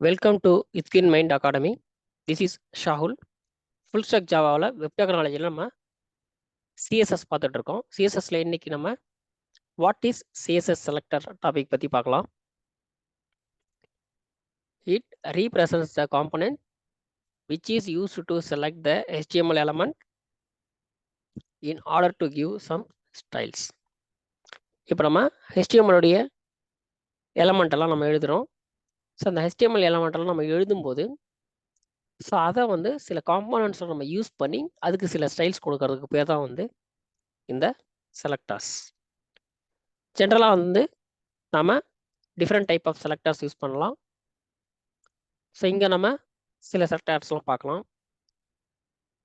Welcome to இத்கின் Mind Academy. This is Shahul. Full stack ஜாவாவில் web டெக்னாலஜியில் நம்ம சிஎஸ்எஸ் பார்த்துட்டு இருக்கோம். சிஎஸ்எஸ்ல இன்னைக்கு நம்ம what is CSS selector topic பற்றி பார்க்கலாம். It represents the component which is used to select the HTML element in order to give some styles. இப்போ நம்ம HTML உடைய எலமெண்ட் எல்லாம் நம்ம எழுதுகிறோம். ஸோ அந்த HTML எலமெண்ட் எல்லாம் நம்ம எழுதும்போது ஸோ அதை வந்து சில காம்பனன்ட்ஸை நம்ம யூஸ் பண்ணி அதுக்கு சில ஸ்டைல்ஸ் கொடுக்கறதுக்கு பேர் தான் வந்து இந்த செலக்டர்ஸ். ஜென்ரலாக வந்து நம்ம different type of selectors use பண்ணலாம். ஸோ இங்கே நம்ம சில செலக்டர்ஸ்லாம் பார்க்கலாம்.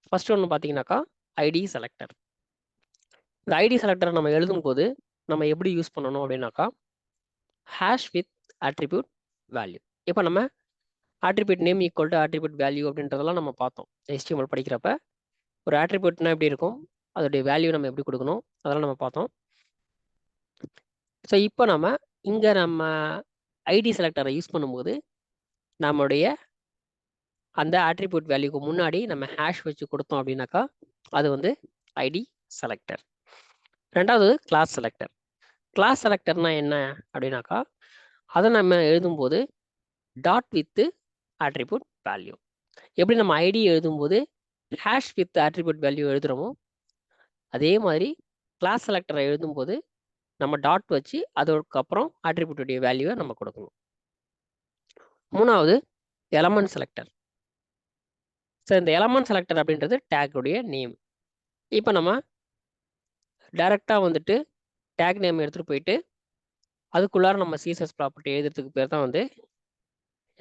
ஃபர்ஸ்ட் ஒன்று பார்த்தீங்கன்னாக்கா ஐடி செலக்டர். இந்த ஐடி செலக்டரை நம்ம எழுதும்போது நம்ம எப்படி யூஸ் பண்ணணும் அப்படின்னாக்கா ஹேஷ் வித் ஆட்ரிபியூட் வேல்யூ. இப்போ நம்ம attribute name equal to attribute value அப்படின்றதெல்லாம் நம்ம பார்த்தோம் HTML படிக்கிறப்ப. ஒரு ஆட்ரிபியூட்னா எப்படி இருக்கும், அதோடைய வேல்யூ நம்ம எப்படி கொடுக்கணும், அதெல்லாம் நம்ம பார்த்தோம். ஸோ இப்போ நம்ம இங்கே நம்ம ஐடி செலக்டரை யூஸ் பண்ணும்போது நம்மளுடைய அந்த ஆட்ரிபியூட் வேல்யூக்கு முன்னாடி நம்ம ஹேஷ் வச்சு கொடுத்தோம் அப்படின்னாக்கா அது வந்து ஐடி செலக்டர். ரெண்டாவது கிளாஸ் செலக்டர். கிளாஸ் செலக்டர்னா என்ன அப்படின்னாக்கா அதை நம்ம எழுதும்போது டாட் வித் ஆட்ரிபியூட் வேல்யூ. எப்படி நம்ம ஐடி எழுதும்போது ஹேஷ் வித் ஆட்ரிபியூட் வேல்யூ எழுதுகிறோமோ அதே மாதிரி கிளாஸ் செலக்டரை எழுதும்போது நம்ம டாட் வச்சு அதுக்கப்புறம் ஆட்ரிபியூட்டுடைய வேல்யூவை நம்ம கொடுக்கணும். மூணாவது எலமெண்ட் செலக்டர். ஸோ இந்த எலமெண்ட் செலக்டர் அப்படின்றது டேக்குடைய நேம். இப்போ நம்ம டைரெக்டாக வந்துட்டு டேக் நேம் எடுத்துகிட்டு போயிட்டு அதுக்குள்ளார நம்ம சிஎஸ்எஸ் ப்ராப்பர்ட்டி எழுதுறதுக்கு பேர் தான் வந்து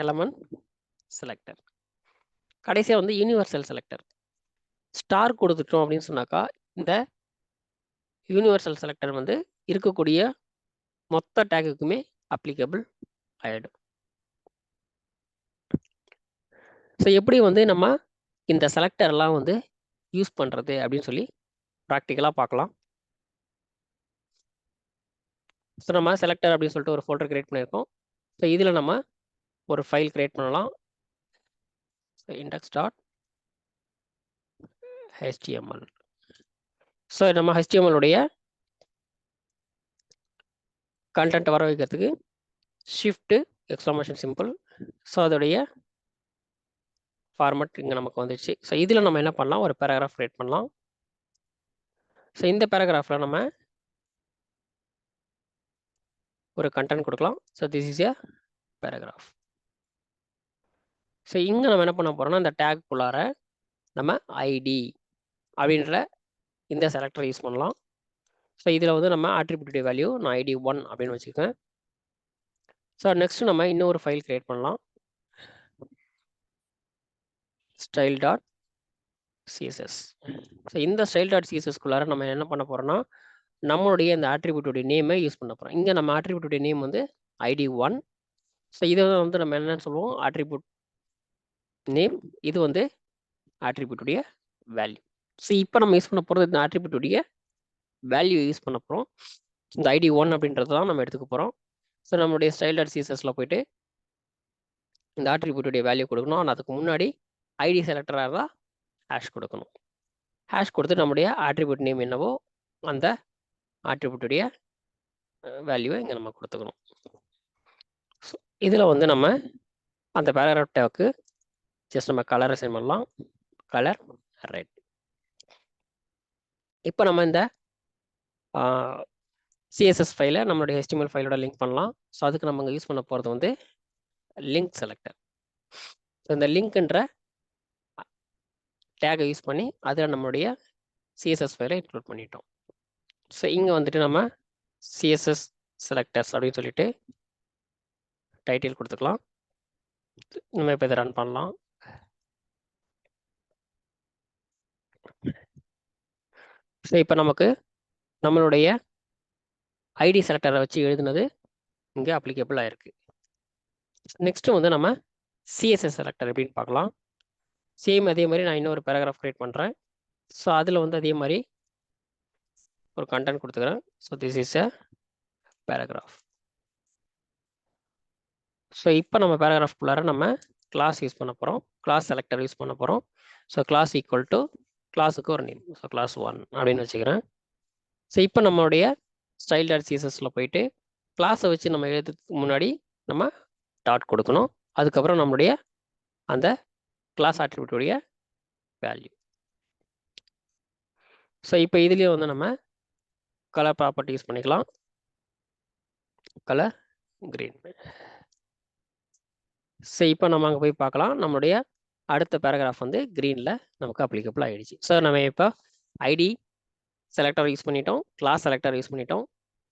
எலமெண்ட் செலக்டர். கடைசியாக வந்து யூனிவர்சல் செலக்டர். ஸ்டார் கொடுத்துட்டோம் அப்படின்னு சொன்னாக்கா இந்த யூனிவர்சல் செலக்டர் வந்து இருக்கக்கூடிய மொத்த டேக்குக்குமே அப்ளிகபிள் ஆகிடும். ஸோ எப்படி வந்து நம்ம இந்த செலக்டர்லாம் வந்து யூஸ் பண்ணுறது அப்படின்னு சொல்லி ப்ராக்டிக்கலாக பார்க்கலாம். ஸோ நம்ம செலக்டர் அப்படின்னு சொல்லிட்டு ஒரு ஃபோல்டர் கிரியேட் பண்ணியிருக்கோம். ஸோ இதில் நம்ம ஒரு ஃபைல் கிரியேட் பண்ணலாம். So index.html. ஸோ நம்ம HTML-உடைய கண்டென்ட் வர வைக்கிறதுக்கு ஷிஃப்ட்டு எக்ஸ்க்ளமேஷன் சிம்பிள். ஸோ அதோடைய ஃபார்மட் இங்கே நமக்கு வந்துடுச்சு. ஸோ இதில் நம்ம என்ன பண்ணலாம், ஒரு பேராகிராஃப் கிரியேட் பண்ணலாம். ஸோ இந்த பேராகிராஃபில் நம்ம ஒரு கண்டென்ட் கொடுக்கலாம். So this is a paragraph. So இங்கே நம்ம என்ன பண்ண போகிறோம்னா இந்த டேக்குள்ளார நம்ம ஐடி அப்படின்ற இந்த செலக்டர் யூஸ் பண்ணலாம். ஸோ இதில் வந்து நம்ம ஆட்ரிபியூட் வேல்யூ நான் ஐடி 1 அப்படின்னு வச்சுக்கேன். ஸோ நெக்ஸ்ட் நம்ம இன்னொரு ஃபைல் கிரியேட் பண்ணலாம். style.css. ஸோ இந்த style.css-குள்ளார நம்ம என்ன பண்ண போகிறோம்னா நம்மளுடைய இந்த ஆட்ரிபியூட்டுடைய நேமை யூஸ் பண்ண போகிறோம். இங்கே நம்ம ஆட்ரிபியூட்டுடைய நேம் வந்து ஐடி 1. ஸோ இதை வந்து நம்ம என்னன்னு சொல்லுவோம், ஆட்ரிபியூட் நேம். இது வந்து ஆட்ரிபியூட்டுடைய வேல்யூ. ஸோ இப்போ நம்ம யூஸ் பண்ண போகிறது இந்த ஆட்ரிபியூட்டுடைய வேல்யூ யூஸ் பண்ண போகிறோம். இந்த ஐடி 1 அப்படின்றது தான் நம்ம எடுத்துக்க போகிறோம். ஸோ நம்மளுடைய style.css-ல போயிட்டு இந்த ஆட்ரிபியூட்டுடைய வேல்யூ கொடுக்கணும். ஆனால் அதுக்கு முன்னாடி ஐடி செலக்டராக தான் ஹேஷ் கொடுக்கணும். ஹேஷ் கொடுத்து நம்முடைய ஆட்ரிபியூட் நேம் என்னவோ அந்த ஆட்ரிபியூட்டுடைய வேல்யூவை இங்கே நம்ம கொடுத்துக்கணும். ஸோ இதில் வந்து நம்ம அந்த பேராகிராஃப் டேக்கு ஜஸ்ட் நம்ம கலரை செட் பண்ணலாம். Colour red. இப்போ நம்ம இந்த சிஎஸ்எஸ் ஃபைலை நம்மளுடைய HTML ஃபைலோட லிங்க் பண்ணலாம். ஸோ அதுக்கு நம்ம இங்கே யூஸ் பண்ண போகிறது வந்து லிங்க் செலக்டர். ஸோ இந்த லிங்க்ன்ற டேகை யூஸ் பண்ணி அதில் நம்மளுடைய சிஎஸ்எஸ் ஃபைலை இன்க்ளூட் பண்ணிட்டோம். ஸோ இங்கே வந்துட்டு நம்ம சிஎஸ்எஸ் செலக்டர்ஸ் அப்படின்னு சொல்லிட்டு டைட்டில் கொடுத்துக்கலாம். நம்ம இப்போ இதை ரன் பண்ணலாம். ஸோ இப்போ நமக்கு நம்மளுடைய ஐடி செலக்டரை வச்சு எழுதுனது இங்கே அப்ளிகபிள் ஆயிருக்கு. நெக்ஸ்ட்டு வந்து நம்ம சிஎஸ்எஸ் செலக்டர் எப்படின்னு பார்க்கலாம். சேம் அதே மாதிரி நான் இன்னொரு பேராகிராஃப் கிரியேட் பண்ணுறேன். ஸோ அதில் வந்து அதே மாதிரி ஒரு கண்டென்ட் கொடுத்துக்கிறேன். So this is a paragraph. So இப்போ நம்ம பேராகிராஃப்குள்ளார நம்ம கிளாஸ் யூஸ் பண்ண போகிறோம், கிளாஸ் செலக்டர் யூஸ் பண்ண போகிறோம். ஸோ கிளாஸ் ஈக்குவல் டு கிளாஸுக்கு ஒரு நேம், ஸோ கிளாஸ் 1 அப்படின்னு வச்சுக்கிறேன். ஸோ இப்போ நம்மளுடைய ஸ்டைல் டாட் சிஎஸ்எஸ்ல போயிட்டு கிளாஸை வச்சு நம்ம எழுதுறதுக்கு முன்னாடி நம்ம டாட் கொடுக்கணும். அதுக்கப்புறம் நம்மளுடைய அந்த கிளாஸ் ஆட்ரிபியூட்டுடைய வேல்யூ. ஸோ இப்போ இதுலேயே வந்து நம்ம கலர் ப்ராப்பர்ட்டி யூஸ் பண்ணிக்கலாம். Colour green. ஸோ இப்போ நம்ம அங்கே போய் பார்க்கலாம். நம்மளுடைய அடுத்த பேராகிராஃப் வந்து கிரீனில் நமக்கு அப்ளிகபிள் ஆகிடுச்சு. ஸோ நம்ம இப்போ ஐடி செலக்டர் யூஸ் பண்ணிட்டோம், கிளாஸ் செலக்டர் யூஸ் பண்ணிட்டோம்.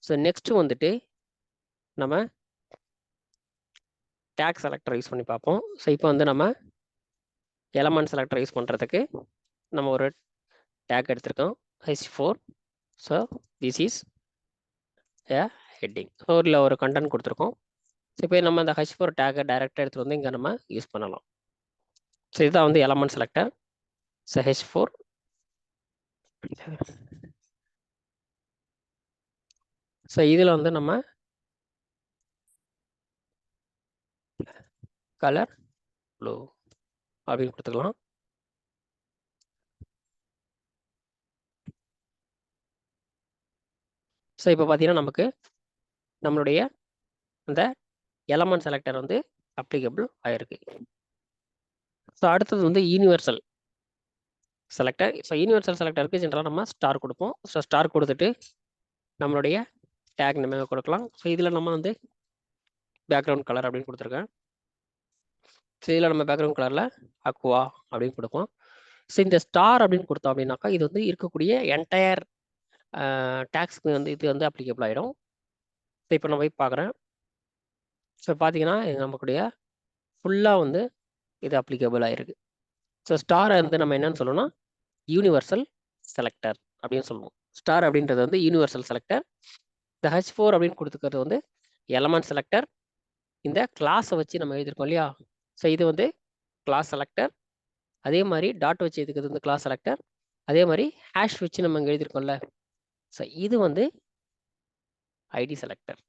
ஸோ நெக்ஸ்ட்டு வந்துட்டு நம்ம டேக் செலக்டர் யூஸ் பண்ணி பார்ப்போம். ஸோ இப்போ வந்து நம்ம எலமெண்ட் செலக்டர் யூஸ் பண்ணுறதுக்கு நம்ம ஒரு டேக் எடுத்திருக்கோம், h4. So this is a heading. So இல்லை ஒரு கண்டென்ட் கொடுத்துருக்கோம். ஸோ இப்போ நம்ம அந்த h4 டேக்கை டைரெக்டாக எடுத்துகிட்டு வந்து இங்கே நம்ம யூஸ் பண்ணலாம். ஸோ இதுதான் வந்து element selector. So h4 so இதில் வந்து நம்ம கலர் ப்ளூ அப்படின்னு கொடுத்துக்கலாம். ஸோ இப்போ பார்த்தீங்கன்னா நமக்கு நம்மளுடைய அந்த எலமெண்ட் செலக்டர் வந்து அப்ளிகபிள் ஆயிருக்கு. ஸோ அடுத்தது வந்து யூனிவர்சல் செலக்டர். ஸோ யூனிவர்சல் செலக்டருக்கு ஜென்ரலாக நம்ம ஸ்டார் கொடுப்போம். ஸோ ஸ்டார் கொடுத்துட்டு நம்மளுடைய டேக் நம்ம கொடுக்கலாம். ஸோ இதில் நம்ம வந்து பேக்ரவுண்ட் கலர் அப்படின்னு கொடுத்துருக்கேன். ஸோ இதில் நம்ம பேக்ரவுண்ட் கலரில் அக்வா அப்படின்னு கொடுப்போம். ஸோ இந்த ஸ்டார் அப்படின்னு கொடுத்தோம் அப்படின்னாக்கா இது வந்து இருக்கக்கூடிய என்டையர் டேக்ஸ்க்கு வந்து இது வந்து அப்ளிகபிள் ஆகிடும். ஸோ இப்போ நான் போய் பார்க்குறேன். ஸோ பார்த்தீங்கன்னா நமக்குடைய ஃபுல்லாக வந்து இது அப்ளிகபிள் ஆகிருக்கு. ஸோ ஸ்டாரை வந்து நம்ம என்னன்னு சொல்லணும்னா யூனிவர்சல் செலக்டர் அப்படின்னு சொல்லுவோம். ஸ்டார் அப்படின்றது வந்து யூனிவர்சல் செலக்டர். இந்த h4 அப்படின்னு கொடுத்துக்கிறது வந்து எலமெண்ட் செலக்டர். இந்த கிளாஸை வச்சு நம்ம எழுதியிருக்கோம் இல்லையா, ஸோ இது வந்து கிளாஸ் செலக்டர். அதே மாதிரி டாட் வச்சு எழுதுக்கிறது வந்து கிளாஸ் செலக்டர். அதே மாதிரி ஹேஷ் வச்சு நம்ம இங்கே எழுதியிருக்கோம்ல, ஸோ இது வந்து ID selector.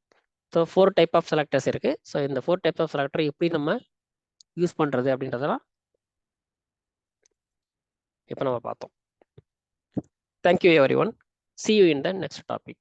So 4 type of selectors இருக்குது. ஸோ இந்த 4 டைப் ஆஃப் செலக்டர் எப்படி நம்ம யூஸ் பண்ணுறது அப்படின்றதெல்லாம் இப்போ நம்ம பார்த்தோம். Thank you everyone. See you in the next topic.